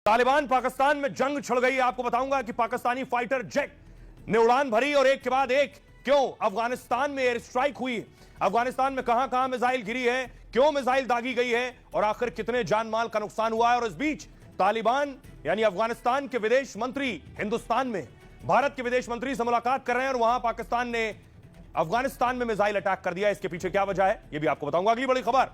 तालिबान पाकिस्तान में जंग छिड़ गई। आपको बताऊंगा कि पाकिस्तानी फाइटर जेट ने उड़ान भरी और एक के बाद एक क्यों अफगानिस्तान में एयर स्ट्राइक हुई, अफगानिस्तान में कहां कहां मिसाइल गिरी है, क्यों मिसाइल दागी गई है और आखिर कितने जान माल का नुकसान हुआ है। और इस बीच तालिबान यानी अफगानिस्तान के विदेश मंत्री हिंदुस्तान में भारत के विदेश मंत्री से मुलाकात कर रहे हैं और वहां पाकिस्तान ने अफगानिस्तान में मिसाइल अटैक कर दिया। इसके पीछे क्या वजह है यह भी आपको बताऊंगा। अगली बड़ी खबर,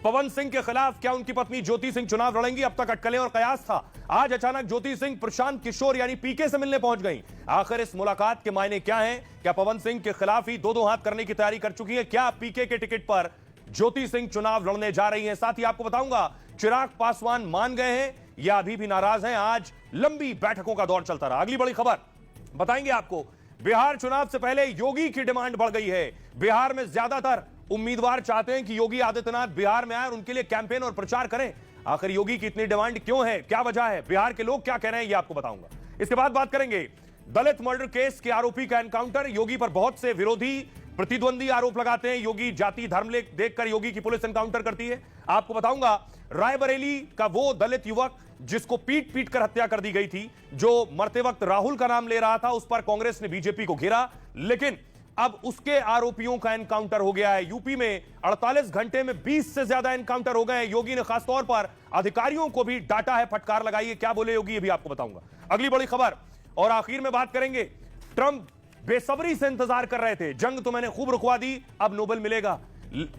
पवन सिंह के खिलाफ क्या उनकी पत्नी ज्योति सिंह चुनाव लड़ेंगी? अब तक अटकलें और कयास था। आज अचानक ज्योति सिंह प्रशांत किशोर यानी पीके से मिलने पहुंच गई। आखिर इस मुलाकात के मायने क्या हैं? क्या पवन सिंह के खिलाफ ही दो हाथ करने की तैयारी कर चुकी है? क्या पीके के टिकट पर ज्योति सिंह चुनाव लड़ने जा रही हैं? साथ ही आपको बताऊंगा चिराग पासवान मान गए हैं या अभी भी नाराज हैं। आज लंबी बैठकों का दौर चलता रहा। अगली बड़ी खबर बताएंगे आपको, बिहार चुनाव से पहले योगी की डिमांड बढ़ गई है। बिहार में ज्यादातर उम्मीदवार चाहते हैं कि योगी आदित्यनाथ बिहार में आए और उनके लिए कैंपेन और प्रचार करें। आखिर योगी की इतनी डिमांड क्यों है, क्या वजह है, बिहार के लोग क्या कह रहे हैं, ये आपको बताऊंगा। इसके बाद बात करेंगे दलित मर्डर केस के आरोपी का एनकाउंटर। योगी पर बहुत से विरोधी प्रतिद्वंदी आरोप लगाते हैं, योगी जाति धर्म देखकर योगी की पुलिस एनकाउंटर करती है। आपको बताऊंगा रायबरेली का वो दलित युवक जिसको पीट पीट कर हत्या कर दी गई थी, जो मरते वक्त राहुल का नाम ले रहा था, उस पर कांग्रेस ने बीजेपी को घेरा, लेकिन अब उसके आरोपियों का एनकाउंटर हो गया है। यूपी में 48 घंटे में 20 से ज्यादा एनकाउंटर हो गए हैं। योगी ने खासतौर पर अधिकारियों को भी डांटा है, फटकार लगाई है। क्या बोले योगी ये भी आपको बताऊंगा। अगली बड़ी खबर और आखिर में बात करेंगे, ट्रंप बेसब्री से इंतजार कर रहे थे, जंग तो मैंने खूब रुकवा दी, अब नोबेल मिलेगा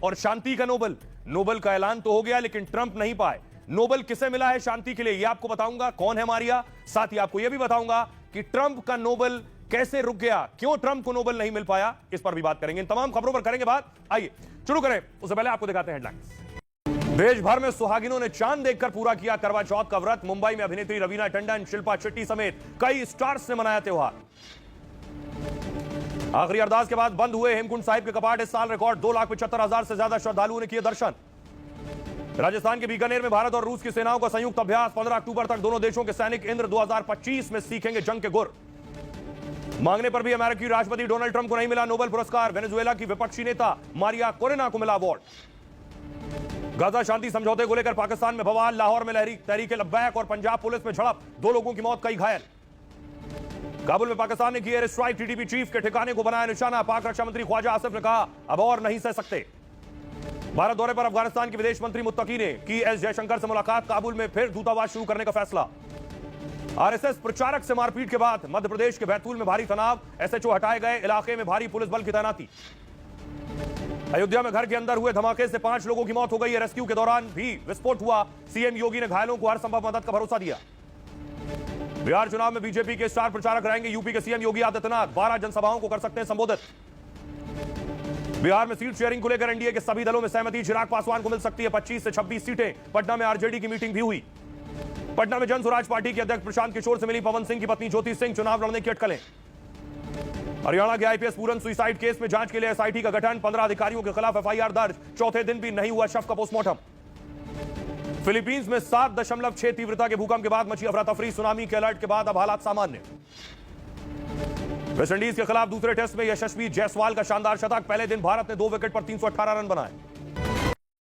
और शांति का नोबेल। नोबेल का ऐलान तो हो गया लेकिन ट्रंप नहीं पाए। नोबेल किसे मिला है शांति के लिए ये आपको बताऊंगा, कौन है मारिया। साथ ही आपको यह भी बताऊंगा कि ट्रंप का नोबेल कैसे रुक गया, क्यों ट्रंप को नोबेल नहीं मिल पाया, इस पर भी बात करेंगे। इन तमाम खबरों पर करेंगे बात। आइए शुरू करें, उससे पहले आपको दिखाते हैं हेडलाइंस। देश भर में सुहागिनों ने चांद देखकर पूरा किया करवा चौथ का व्रत। मुंबई में अभिनेत्री रवीना टंडन, शिल्पा शेट्टी समेत कई स्टार्स ने मनाया त्योहार। आखिरी अरदास के बाद बंद हुए हेमकुंड साहिब के कपाट। इस साल रिकॉर्ड 2,75,000 से ज्यादा श्रद्धालुओं ने किए दर्शन। राजस्थान के बीकानेर में भारत और रूस की सेनाओं का संयुक्त अभ्यास। 15 अक्टूबर तक दोनों देशों के सैनिक इंद्र 2025 में सीखेंगे जंग के गुर। मांगने पर भी अमेरिकी राष्ट्रपति डोनाल्ड ट्रंप को नहीं मिला नोबेल पुरस्कार। वेनेजुएला की विपक्षी नेता मारिया कोरेना को मिला अवार्ड। गाजा शांति समझौते को लेकर पाकिस्तान में बवाल। लाहौर में तहरीके लब्बैक और पंजाब पुलिस में झड़प, 2 लोगों की मौत, कई घायल। काबुल में पाकिस्तान ने की एयर स्ट्राइक, टीटीपी चीफ के ठिकाने को बनाया निशाना। पाक रक्षा मंत्री ख्वाजा आसिफ ने कहा अब और नहीं सह सकते। भारत दौरे पर अफगानिस्तान के विदेश मंत्री मुत्तकी ने की एस जयशंकर से मुलाकात। काबुल में फिर दूतावास शुरू करने का फैसला। आरएसएस प्रचारक से मारपीट के बाद मध्य प्रदेश के बैतूल में भारी तनाव, एसएचओ हटाए गए, इलाके में भारी पुलिस बल की तैनाती। अयोध्या में घर के अंदर हुए धमाके से 5 लोगों की मौत हो गई है। रेस्क्यू के दौरान भी विस्फोट हुआ। सीएम योगी ने घायलों को हर संभव मदद का भरोसा दिया। बिहार चुनाव में बीजेपी के स्टार प्रचारक रहेंगे यूपी के सीएम योगी आदित्यनाथ। 12 जनसभाओं को कर सकते हैं संबोधित। बिहार में सीट शेयरिंग को लेकर एनडीए के सभी दलों में सहमति। चिराग पासवान को मिल सकती है 25 से 26 सीटें। पटना में आरजेडी की मीटिंग भी हुई। पटना में जन स्वराज पार्टी के अध्यक्ष प्रशांत किशोर से मिली पवन सिंह की पत्नी ज्योति सिंह, चुनाव लड़ने की अटकलें। हरियाणा के आईपीएस पूरन सुसाइड केस में जांच के लिए एसआईटी का गठन। 15 अधिकारियों के खिलाफ एफआईआर दर्ज। चौथे दिन भी नहीं हुआ शव का पोस्टमार्टम। फिलीपींस में 7.6 तीव्रता के भूकंप के बाद मची अफरा तफरी। सुनामी के अलर्ट के बाद अब हालात सामान्य। वेस्टइंडीज के खिलाफ दूसरे टेस्ट में यशस्वी जायसवाल का शानदार शतक। पहले दिन भारत ने 2 विकेट पर 318 रन बनाए।